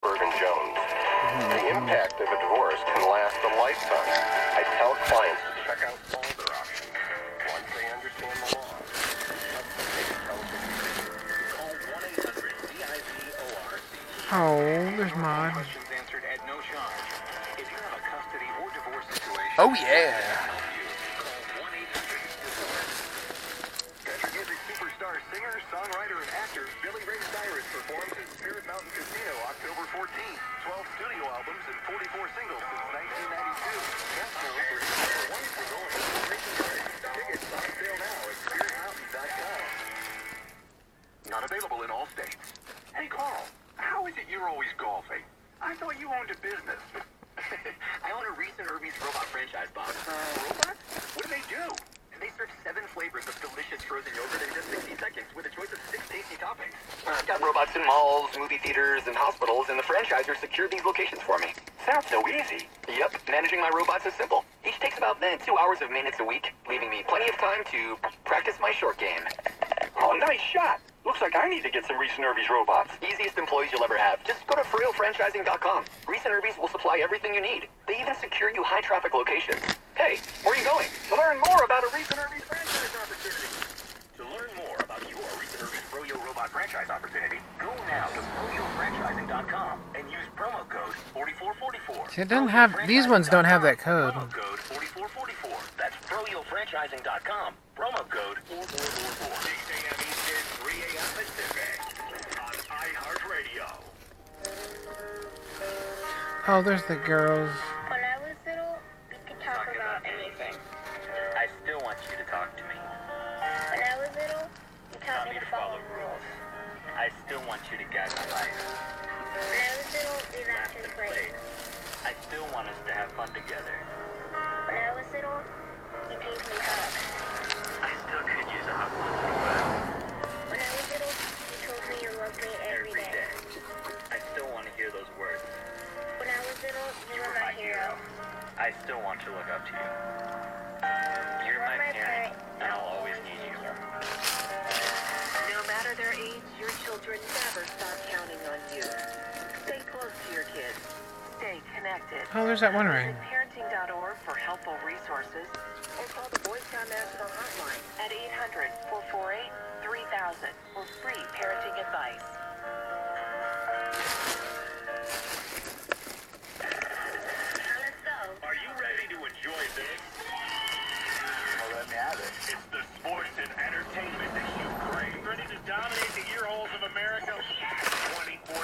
Burton Jones. The impact of a divorce can last a lifetime. I tell clients to check out all their options once they understand the law. Call 1-800-DIVORC. Oh, there's mine. Questions answered at no charge. If you have a custody or divorce situation, Oh, yeah. call 1-800-DIVORCE. Country music superstar, singer, songwriter, and actor Billy Ray Cyrus performs at Spirit Mountain Casino October 14th. 12 studio albums and 44 singles since 1992. National for number one single and inspiration artist. Tickets on sale now at SpiritMountain.com. Not available in all states. Hey, Carl, how is it you're always golfing? I thought you owned a business. I own a Reese and Irby's robot franchise, Bob. Robots? What do they do? They serve 7 flavors of delicious frozen yogurt in just 60 seconds with a choice of 6 tasty toppings. I've got robots in malls, movie theaters, and hospitals, and the franchisor secured these locations for me. Sounds so easy. Yep, managing my robots is simple. Each takes about 2 hours of maintenance a week, leaving me plenty of time to practice my short game. Oh, nice shot. Looks like I need to get some Reese and Irby's robots. Easiest employees you'll ever have. Just go to FrioFranchising.com. Reese and Irby's will supply everything you need. They even secure you high-traffic locations. Hey, where are you going? To learn more about a Reese and Irby's franchise opportunity. To learn more about your Reese and Irby's Froyo Robot franchise opportunity, go now to FrioFranchising.com and use promo code 4444. See, it doesn't have, these ones don't have that code. Promo code 4444. That's FrioFranchising.com. Promo code 4444. 6 a.m. Eastern, 3 a.m. Pacific. On iHeartRadio. Oh, there's the girls. When I was little, we could talk about anything. I still want you to talk to me. When I was little, you taught me to follow rules. I still want you to guide my life. When I was little, we laughed and played. I still want us to have fun together. When I was little, you gave me hugs. I still could use a hug once in a while. When I was little, you told me you loved me every day. I still want to hear those words. When I was little, you were my hero. I still want to look up to you. You're my parent, and I'll always need you. No matter their age, your children never stop counting on you. Stay close to your kids. Stay connected. Oh, there's that one ring. Visit parenting.org for helpful resources or call the Boys Town National Hotline at 800-448-3000 for free parenting advice. Let's go. Are you ready to enjoy this? Well, let me have it. It's the sports and entertainment that you crave. Ready to dominate the ear holes of America? 24/7,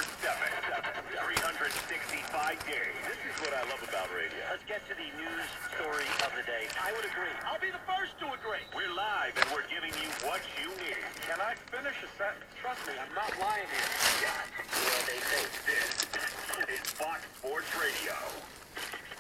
365 days. This is what I love about radio. Let's get to the news story of the day. I would agree. I'll be the first to agree. We're live and we're giving you what you need. Can I finish a sentence? Trust me, I'm not lying here. Well, they say. This is Fox Sports Radio.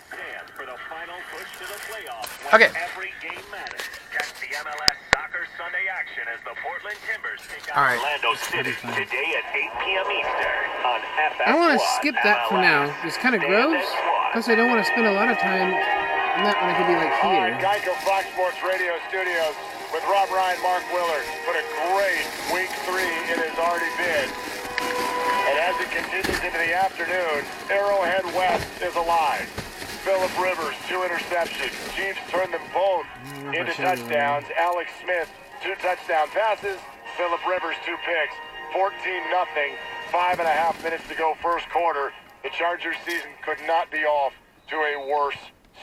Stand for the final push to the playoffs when Okay. every game matters. Catch the MLS Soccer Sunday action as the Portland Timbers take out All right. Orlando City today at 8 p.m. Eastern on FS1. I want to skip that for now. It's kind of gross. Plus, I don't want to spend a lot of time on that when I could be like All right, here. Geico Fox Sports Radio Studios with Rob Ryan, Mark Willard. What a great week 3 it has already been. And as it continues into the afternoon, Arrowhead West is alive. Phillip Rivers, 2 interceptions. Chiefs turn them both into touchdowns. Alex Smith, 2 touchdown passes. Phillip Rivers, 2 picks. 14-0. 5.5 minutes to go first quarter. The Chargers season could not be off to a worse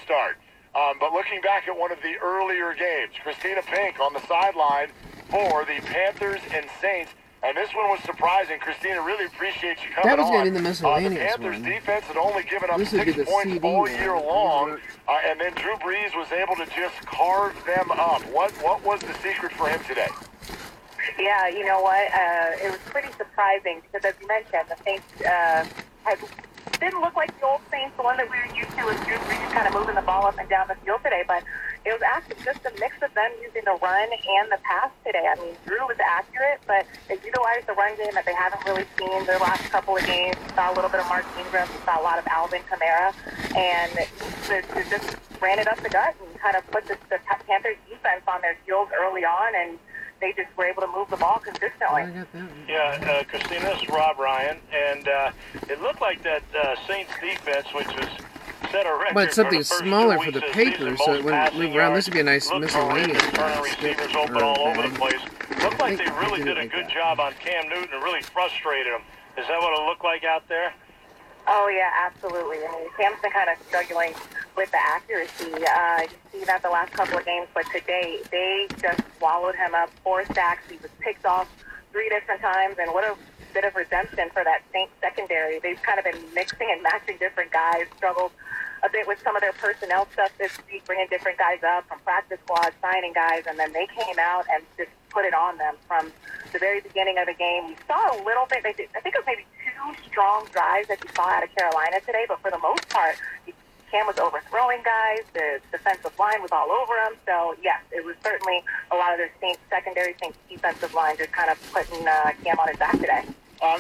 start. But looking back at one of the earlier games, Christina Pink on the sideline for the Panthers and Saints. And this one was surprising. Christina, really appreciate you coming on. That was going to be the miscellaneous The Panthers one. defense had only given up This would 6 be the points CD all one. year long. And then Drew Brees was able to just carve them up. What was the secret for him today? Yeah, you know what? It was pretty surprising because, as you mentioned, the Saints didn't look like the old Saints, the one that we were used to with Drew Brees kind of moving the ball up and down the field today. But it was actually just a mix of them using the run and the pass today. I mean, Drew was accurate, but they utilized the run game that they haven't really seen their last couple of games. We saw a little bit of Mark Ingram. We saw a lot of Alvin Kamara. And they just ran it up the gut and kind of put the Panthers defense on their heels early on. And they just were able to move the ball consistently. I got that one. Yeah, Christina, this is Rob Ryan, and it looked like that Saints defense, which was set a record But something for the first smaller 2 for the weeks of papers, season, so it most wouldn't passing move around. yards, This would be a nice looked miscellaneous horrendous, turning stick receivers open or all over the bag. place. Looked like they I really did did it a like good that. job on Cam Newton and really frustrated him. Is that what it looked like out there? Oh, yeah, absolutely. I mean, Cam's been kind of struggling with the accuracy. You see that the last couple of games, but today they just swallowed him up. 4 sacks. He was picked off 3 different times, and what a bit of redemption for that Saints secondary. They've kind of been mixing and matching different guys, struggled a bit with some of their personnel stuff this week, bringing different guys up from practice squad, signing guys, and then they came out and just put it on them from the very beginning of the game. We saw a little bit, I think it was maybe 2 strong drives that you saw out of Carolina today, but for the most part, Cam was overthrowing guys. The defensive line was all over him. So, yes, it was certainly a lot of their Saints secondary, Saints defensive line just kind of putting Cam on his back today.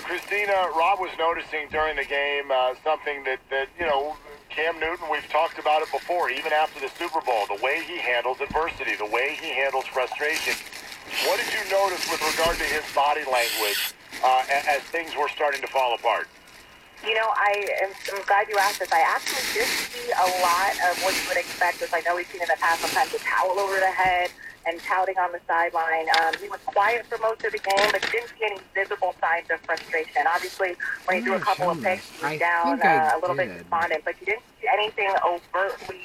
Christina, Rob was noticing during the game something that, you know, Cam Newton, we've talked about it before, even after the Super Bowl, the way he handles adversity, the way he handles frustration. What did you notice with regard to his body language as things were starting to fall apart? You know, I'm glad you asked this. I actually did see a lot of what you would expect, as I know we've seen in the past, sometimes a towel over the head and touting on the sideline. He was quiet for most of the game, but you didn't see any visible signs of frustration. Obviously, when he threw a couple of picks, he was down a little bit despondent, but you didn't see anything overtly,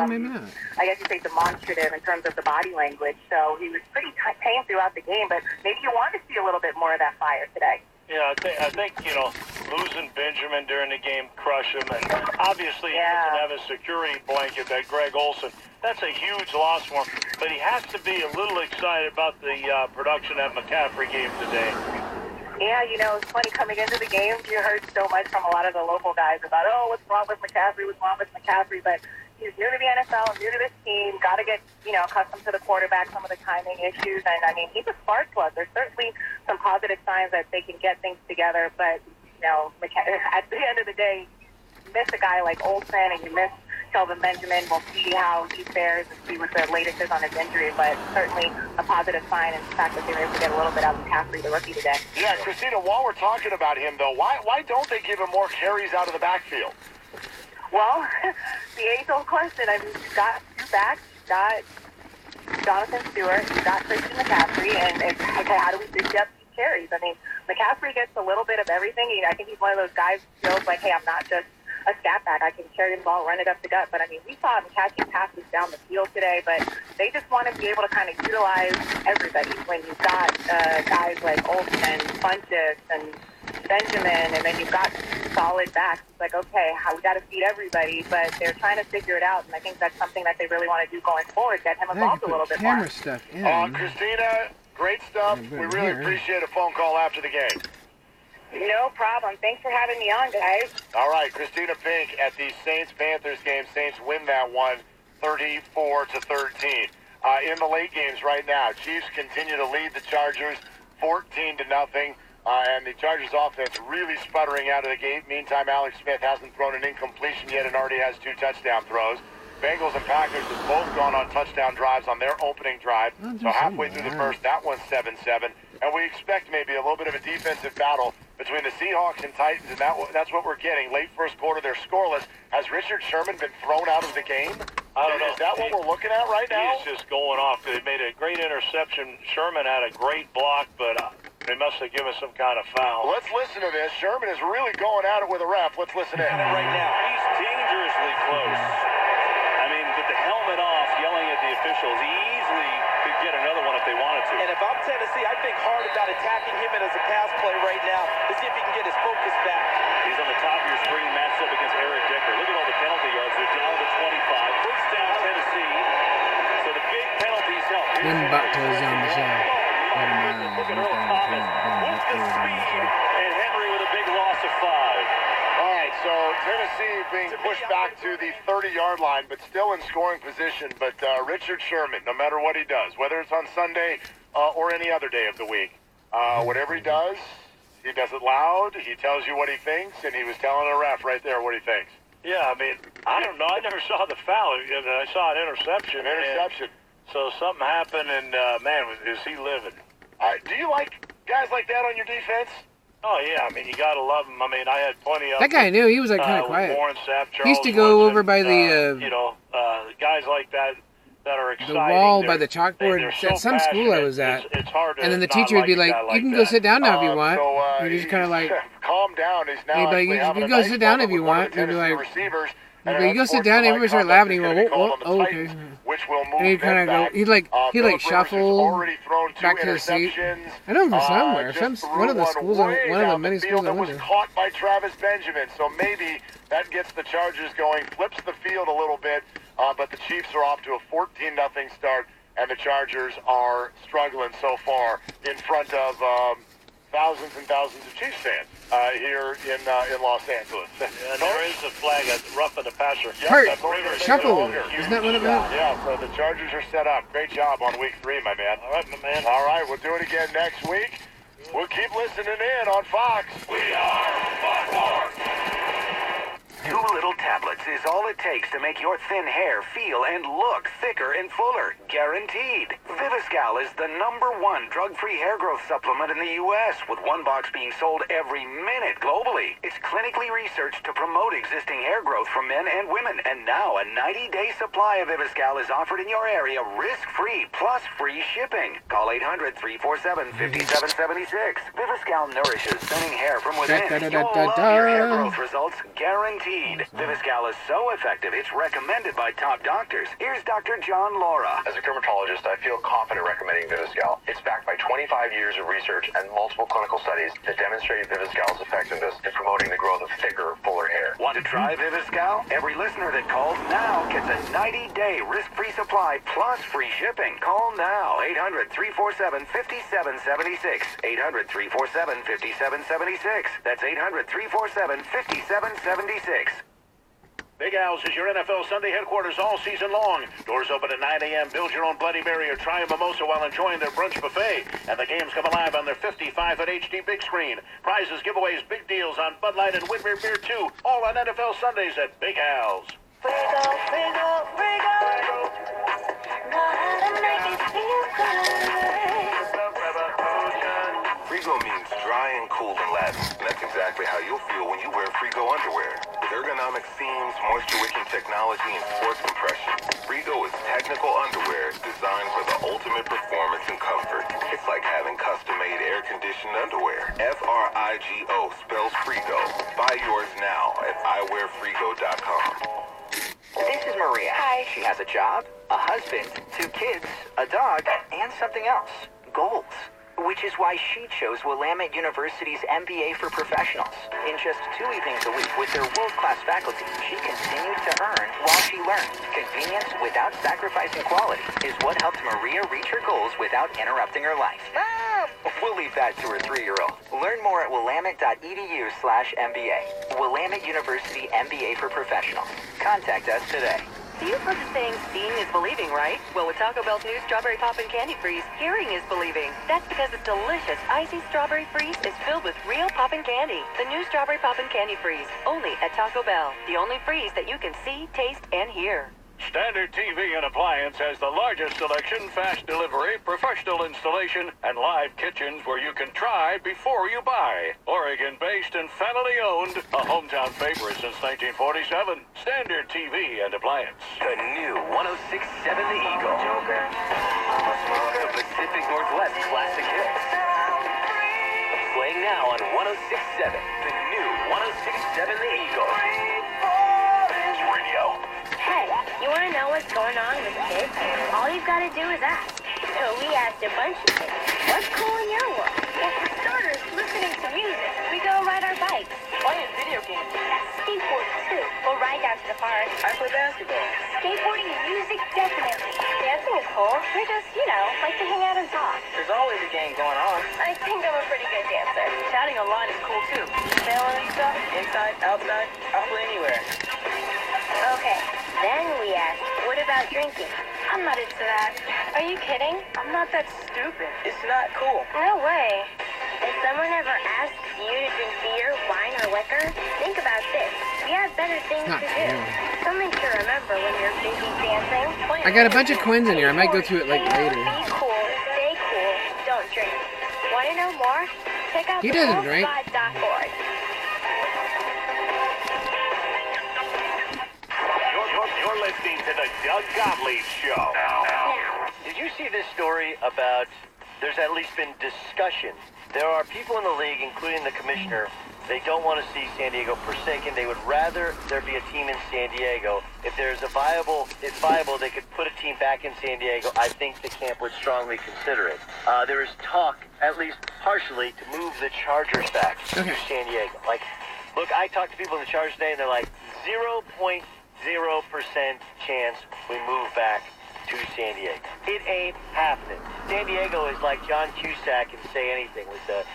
maybe not. I guess you say demonstrative in terms of the body language. So he was pretty tame throughout the game, but maybe you wanted to see a little bit more of that fire today. Yeah, I think you know, losing Benjamin during the game crushed him, and obviously he doesn't have a security blanket, that Greg Olsen. That's a huge loss for him, but he has to be a little excited about the production that McCaffrey gave today. Yeah, you know, it's funny, coming into the game, you heard so much from a lot of the local guys about, oh, what's wrong with McCaffrey, but he's new to the NFL, new to this team, got to get, you know, accustomed to the quarterback, some of the timing issues, and, I mean, he's a spark plug. There's certainly some positive signs that they can get things together, but, you know, at the end of the day, you miss a guy like Olsen and you miss Kelvin Benjamin. We'll see how he fares and see what the latest is on his injury, but certainly a positive sign in the fact that they were able to get a little bit out of McCaffrey, the rookie, today. Yeah, Christina, while we're talking about him, though, why don't they give him more carries out of the backfield? Well, the age-old question. I mean, you've got 2 backs, you've got Jonathan Stewart, you've got Christian McCaffrey, and it's, okay, how do we dig up these carries? I mean, McCaffrey gets a little bit of everything. I think he's one of those guys who feels like, hey, I'm not just a scat back. I can carry the ball, run it up the gut. But, I mean, we saw him catching passes down the field today, but they just want to be able to kind of utilize everybody. When you've got guys like Olsen, Funchess, and Benjamin, and then you've got solid backs. It's like, okay, we got to feed everybody, but they're trying to figure it out, and I think that's something that they really want to do going forward, get him involved a little bit more. Camera stuff in. Christina, great stuff. We really appreciate a phone call after the game. No problem. Thanks for having me on, guys. All right, Christina Pink at the Saints-Panthers game. Saints win that one 34-13. In the late games right now, Chiefs continue to lead the Chargers 14-0. And the Chargers offense really sputtering out of the gate. Meantime, Alex Smith hasn't thrown an incompletion yet and already has 2 touchdown throws. Bengals and Packers have both gone on touchdown drives on their opening drive. So halfway through the first, that one's 7-7. And we expect maybe a little bit of a defensive battle between the Seahawks and Titans, and that's what we're getting. Late first quarter, they're scoreless. Has Richard Sherman been thrown out of the game? I don't know. Is that what we're looking at right now? He's just going off. They made a great interception. Sherman had a great block, but they must have given some kind of foul. Let's listen to this. Sherman is really going at it with a ref. Let's listen in. Right now, he's dangerously close. I mean, with the helmet off, yelling at the officials, he easily could get another one if they wanted to. And if I'm Tennessee, I think hard about attacking him as a pass play right now to see if he can get his focus back. He's on the top of your screen, matched up against Eric Decker. Look at all the penalty yards. They're down to 25. First down, Tennessee. So the big penalties help. Then Bucktoes on the show. Look at Earl Thomas with the speed, and Henry with a big loss of 5. All right, so Tennessee being pushed back to the 30-yard line, but still in scoring position. But Richard Sherman, no matter what he does, whether it's on Sunday or any other day of the week, whatever he does it loud. He tells you what he thinks, and he was telling a ref right there what he thinks. Yeah, I mean, I don't know. I never saw the foul. I saw an interception. So something happened, and, man, is he living? Do you like guys like that on your defense? Oh, yeah. I mean, you got to love them. I mean, I had plenty of That guy knew. He was like kind of quiet. Warren Sapp, He used to go Charles over by Woodson, the guys like that are exciting. the wall by They're- the chalkboard they're so at some school I was passionate. at. It's hard to And then the not teacher would be a like, guy "You can go sit down now if you want." So, And he's just kind of like, calm down. He's now He'd be like, actually "You having can a go nice sit down moment if you with one of want." the He'd be Tennessee like, receivers. he'd be like, "You go sit down." Everybody started laughing. He went, "Oh, okay." Which will move And he'd kind of them go. back. He'd like Phillip Rivers has shuffle already thrown 2 back to his seat. interceptions. I know him from somewhere. Just One of the threw schools, way one of the down many the schools field I that went was to. caught by Travis Benjamin. So maybe that gets the Chargers going, flips the field a little bit, but the Chiefs are off to a 14-0 start, and the Chargers are struggling so far in front of thousands and thousands of Chiefs fans here in Los Angeles. And there is a flag, a roughing the passer. Hurt. that's what we're Shuffle. longer. Isn't that what it meant? Yeah, so the Chargers are set up. Great job on week 3, my man. All right, my man. All right, we'll do it again next week. We'll keep listening in on Fox. We are Fox. 2 little tablets is all it takes to make your thin hair feel and look thicker and fuller. Guaranteed. Viviscal is the #1 drug-free hair growth supplement in the U.S., with 1 box being sold every minute globally. It's clinically researched to promote existing hair growth for men and women. And now a 90-day supply of Viviscal is offered in your area risk-free plus free shipping. Call 800-347-5776. Viviscal nourishes thinning hair from within. You'll love your hair growth results, guaranteed. Viviscal is so effective, it's recommended by top doctors. Here's Dr. John Laura. As a dermatologist, I feel confident recommending Viviscal. It's backed by 25 years of research and multiple clinical studies that demonstrate Viviscal's effectiveness in promoting the growth of thicker, fuller hair. Want to try Viviscal? Every listener that calls now gets a 90-day risk-free supply plus free shipping. Call now. 800-347-5776. 800-347-5776. That's 800-347-5776. Big Al's is your NFL Sunday headquarters all season long. Doors open at 9 a.m. Build your own Bloody Mary or try a mimosa while enjoying their brunch buffet. And the games come alive on their 55-foot HD big screen. Prizes, giveaways, big deals on Bud Light and Whitmer Beer too. All on NFL Sundays at Big Al's. Frigo, Frigo, Frigo. Know how to make it feel good. Frigo means dry and cool in Latin, and that's exactly how you'll feel when you wear Frigo underwear. With ergonomic seams, moisture-wicking technology, and sports compression, Frigo is technical underwear designed for the ultimate performance and comfort. It's like having custom-made air-conditioned underwear. F-R-I-G-O spells Frigo. Buy yours now at iwearfrigo.com. This is Maria. Hi. She has a job, a husband, 2 kids, a dog, and something else. Goals. Which is why she chose Willamette University's MBA for Professionals. In just 2 evenings a week with their world-class faculty, she continues to earn while she learns. Convenience without sacrificing quality is what helped Maria reach her goals without interrupting her life. Mom! We'll leave that to her 3-year-old. Learn more at willamette.edu/MBA. Willamette University MBA for Professionals. Contact us today. You've heard the saying, seeing is believing, right? Well, with Taco Bell's new Strawberry Poppin' Candy Freeze, hearing is believing. That's because the delicious icy strawberry freeze is filled with real poppin' candy. The new Strawberry Poppin' Candy Freeze, only at Taco Bell. The only freeze that you can see, taste, and hear. Standard TV and Appliance has the largest selection, fast delivery, professional installation, and live kitchens where you can try before you buy. Oregon-based and family-owned, a hometown favorite since 1947. Standard TV and Appliance. The new 106.7 The Eagle. The Pacific Northwest classic hits. Playing now on 106.7. The new 106.7 The Eagle. Radio. Hey, you want to know what's going on with kids? All you've got to do is ask. So we asked a bunch of kids, what's cool in your world? Well, for starters, listening to music. We go ride our bikes. Playing video games. Skateboard, too. We'll ride down to the park. I play basketball. Skateboarding and music, definitely. Dancing is cool. We just, like to hang out and talk. There's always a game going on. I think I'm a pretty good dancer. Chatting online is cool too. Sailing and stuff, inside, outside, I'll play anywhere. Okay, then we asked, what about drinking? I'm not into that. Are you kidding? I'm not that stupid. It's not cool. No way. If someone ever asks you to drink beer, wine, or liquor, think about this. We have better things Not to do. cool. Something to remember when you're busy dancing. I got a bunch of coins in here. I might go to it like later. Be cool, stay cool, don't drink. to know more? Check out He the doesn't drink. wolfsguide.org. You're listening to the Doug Gottlieb Show. Did you see this story about there's at least been discussion? There are people in the league, including the commissioner, they don't want to see San Diego forsaken. They would rather there be a team in San Diego. If it's viable, they could put a team back in San Diego. I think the camp would strongly consider it. There is talk, at least partially, to move the Chargers back to San Diego. Like, look, I talked to people in the Chargers today, and they're like, 0.0% chance we move back to San Diego. It ain't happening. San Diego is like John Cusack and Say Anything with the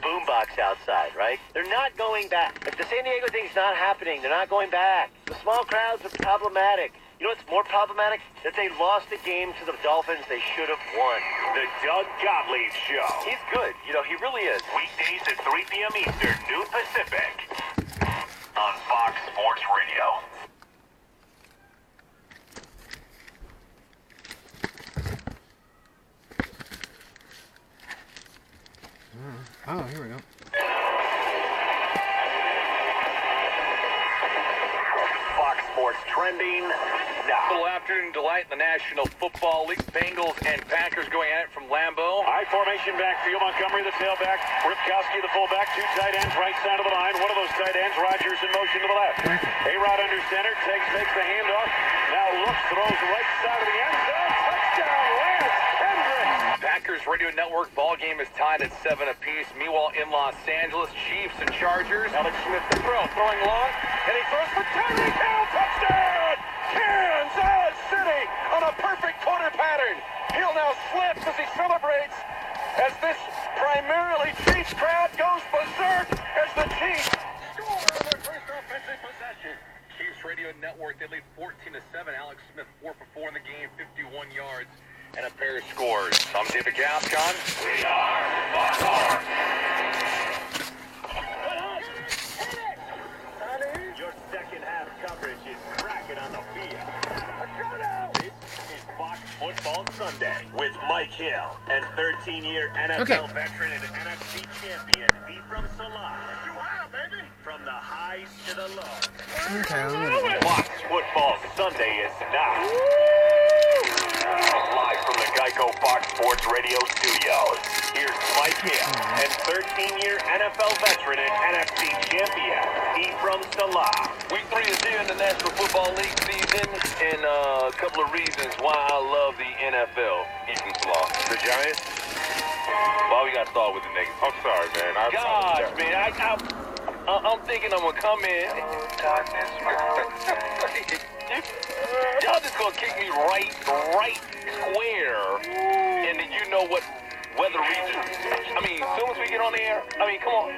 boombox outside, right? They're not going back. If the San Diego thing's not happening, they're not going back. The small crowds are problematic. You know what's more problematic? That they lost the game to the Dolphins they should have won. The Doug Gottlieb Show. He's good. You know, he really is. Weekdays at 3 p.m. Eastern, noon Pacific. On Fox Sports Radio. Oh, here we go. Fox Sports trending now. Little afternoon delight in the National Football League. Bengals and Packers going at it from Lambeau. High formation backfield. Montgomery, the tailback. Ripkowski, the fullback. Two tight ends, right side of the line. One of those tight ends, Rodgers, in motion to the left. A-Rod under center. Makes the handoff. Now looks, throws right side of the end zone. Touchdown, Lance Hendricks. Packers Radio Network ball game is tied at 7 apiece. Meanwhile, in Los Angeles, Chiefs and Chargers. Alex Smith to throw. Throwing long. And he throws for Tyreek Hill. Touchdown! Kansas City on a perfect quarter pattern. Hill now slips as he celebrates as this primarily Chiefs crowd goes berserk as the Chiefs score on their first offensive possession. Chiefs Radio Network, they lead 14-7. Alex Smith 4 for 4 in the game, 51 yards, and a pair of scores. I'm David Gascon. We are Fox. Your second half coverage is cracking on the field. This is Fox Football Sunday with Mike Hill and 13-year NFL veteran and NFC champion Ephraim Salah. From the highs to the lows. Fox Football Sunday is now. Live from the Geico Fox Sports Radio studios. Here's Mike Hill and 13-year NFL veteran and NFC champion Ephraim Salah. Week 3 is here in the National Football League season, and a couple of reasons why I love the NFL. Ephraim Salah. The Giants? Why we got to start with the negative? I'm sorry, man. Gosh, man, I'm thinking I'm going to come in. Y'all just going to kick me right square, and then you know what weather region. I mean, as soon as we get on the air, I mean, come on.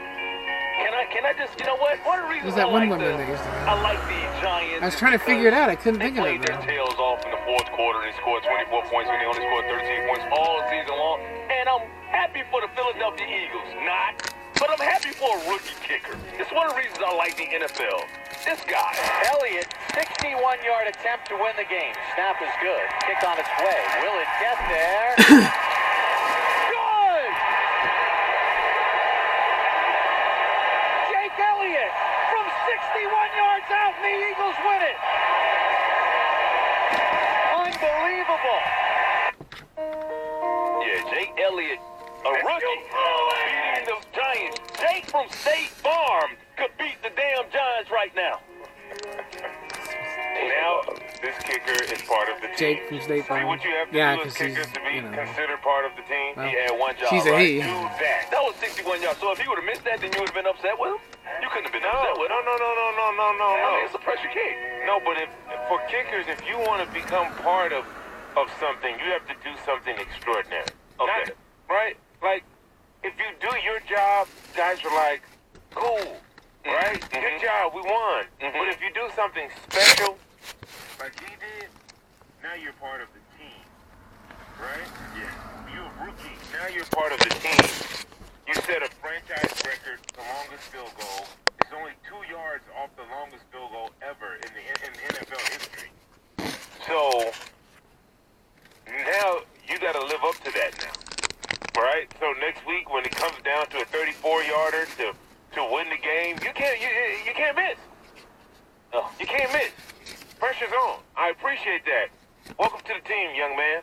Can I just, you know what? One of the reasons That I one like woman that used to I like the Giants. I was trying to figure it out. I couldn't think of it. They played their tails off in the fourth quarter. They scored 24 points when they only scored 13 points all season long. And I'm happy for the Philadelphia Eagles. Not. But I'm happy for a rookie kicker. It's one of the reasons I like the NFL. This guy. Elliott, 61-yard attempt to win the game. Snap is good. Kick on its way. Will it get there? Good! Jake Elliott from 61 yards out, and the Eagles win it. Unbelievable. Yeah, Jake Elliott, a rookie, beating the Giants. Jake from State Farm could beat the damn Giants right now. Now, this kicker is part of the team. Jake from State Farm. See what you have to do as kickers to be considered part of the team? Well, He had one job, she's a right? he. Do that. That was 61 yards. So if he would have missed that, then you would have been upset with him? You couldn't have been upset with him. No. I mean, it's a pressure kick. No, but for kickers, if you want to become part of something, you have to do something extraordinary. Okay. Right? Like, if you do your job, guys are like, cool, right? Good job, we won. But if you do something special, like he did, now you're part of the team, right? Yeah. You're a rookie. Now you're part of the team. You set a franchise record, the longest field goal. It's only 2 yards off the longest field goal ever in NFL history. So now you got to live up to that now, right? So next No, you can't miss. Pressure's on. I appreciate that. Welcome to the team, young man.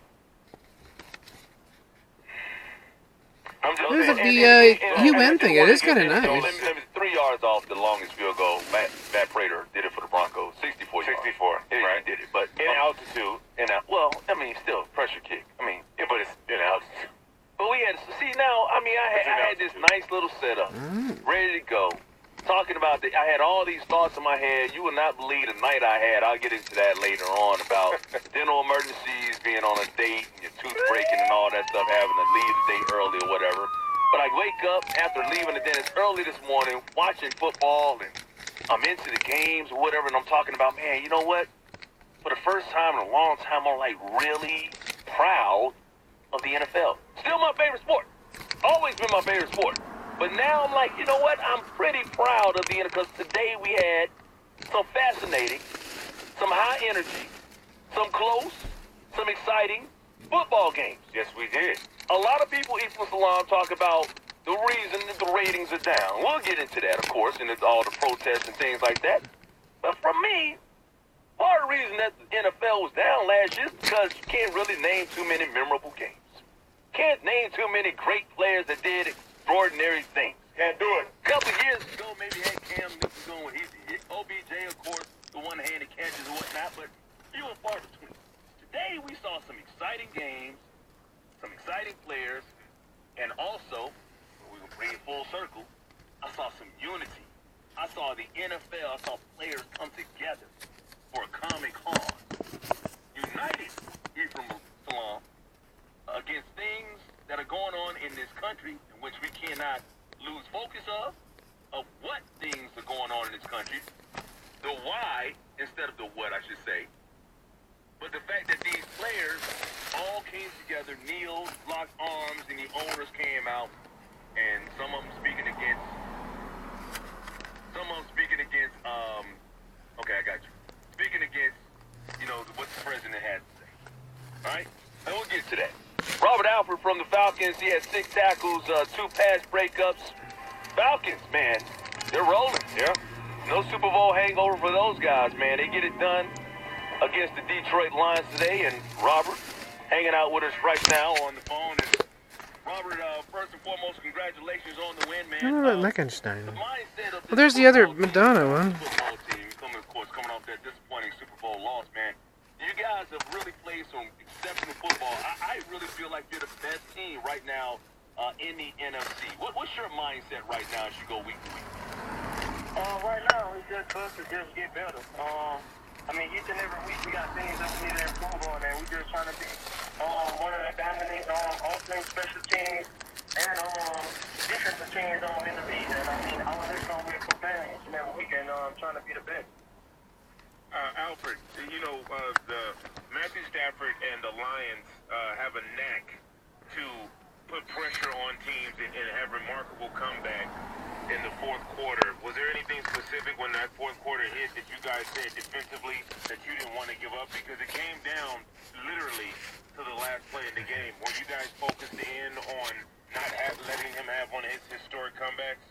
I'm just There's saying, the UN thing. It is kind of nice. 3 yards off the longest field goal. Matt Prater did it for the Broncos. 64 yards. 64, right. He did it. But in altitude, well, I mean, still, pressure kick. I mean, but it's in altitude. But we had, see now, I mean, I had this nice little setup, ready to go. Talking about I had all these thoughts in my head. You would not believe the night I had. I'll get into that later on about dental emergencies, being on a date, and your tooth breaking and all that stuff, having to leave the date early or whatever. But I wake up after leaving the dentist early this morning, watching football, and I'm into the games or whatever, and I'm talking about, man, you know what? For the first time in a long time, I'm like really proud of the NFL. Still my favorite sport. Always been my favorite sport. But now I'm like, you know what? I'm pretty proud of the NFL because today we had some fascinating, some high energy, some close, some exciting football games. Yes, we did. A lot of people, Ephraim Salaam, talk about the reason that the ratings are down. We'll get into that, of course, and it's all the protests and things like that. But for me, part of the reason that the NFL was down last year is because you can't really name too many memorable games. Can't name too many great players that did extraordinary things. Can't do it. A couple of years ago, maybe had Cam Newton doing what he did. OBJ, of course, the one-handed catches and whatnot, but few and far between. Today, we saw some exciting games, some exciting players, and also, we will bring it full circle, I saw some unity. I saw the NFL, I saw players come together for a common cause. United, Ephraim Salaam, against things that are going on in this country in which we cannot lose focus of what things are going on in this country, the why instead of the what, I should say. But the fact that these players all came together, kneeled, locked arms, and the owners came out, and some of them speaking against, okay, I got you. Speaking against, what the president had to say. All right? And we'll get to that. Robert Alford from the Falcons, he had 6 tackles, 2 pass breakups. Falcons, man, they're rolling. Yeah. No Super Bowl hangover for those guys, man. They get it done against the Detroit Lions today, and Robert hanging out with us right now on the phone. And Robert, first and foremost, congratulations on the win, man. What about Liechtenstein? Well, there's the other Madonna one. Football team, coming off that disappointing Super Bowl loss, man. You guys have really played some exceptional football. I really feel like you're the best team right now in the NFC. What's your mindset right now as you go week to week? Right now, it's just us to just get better. I mean, each and every week we got things that we need to improve on, and we're just trying to be one of the dominant offense, special teams, and defensive teams in the league. And I mean, I was just going to be preparing each and every week and trying to be the best. Alfred, the Matthew Stafford and the Lions have a knack to put pressure on teams and have remarkable comebacks in the fourth quarter. Was there anything specific when that fourth quarter hit that you guys said defensively that you didn't want to give up? Because it came down literally to the last play in the game. Were you guys focused in on not letting him have one of his historic comebacks?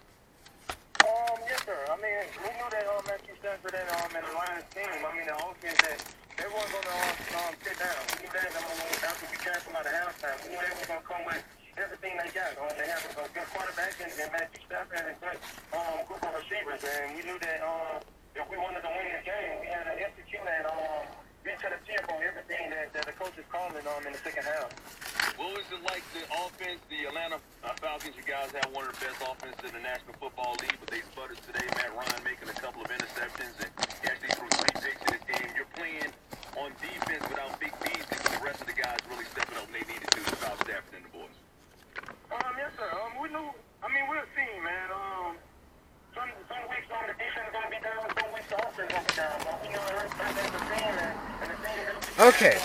Yes, sir. I mean, we knew that Matthew Stafford and the Lions team, I mean, the offense that they weren't going to sit down. We knew that after we came out of halftime. We knew they were going to come with everything they got. They have a good quarterback and Matthew Stafford and a good group of receivers. And we knew that if we wanted to win the game, we had to execute and get to the tip on everything that the coach is calling in the second half. What was it like, the offense, the Atlanta Falcons? You guys have one of the best offenses in the National Football League, but they sputtered today. Matt Ryan making a couple of interceptions, and he actually threw 3 picks in this game. You're playing on defense without Big B, because the rest of the guys really stepping up when they needed to without Stafford and the boys. Yes, sir. We knew. I mean, we're a team, man. Some weeks on the defense is going to be down, some weeks the offense is going to be down. But we know that's a team, and the team is... Okay,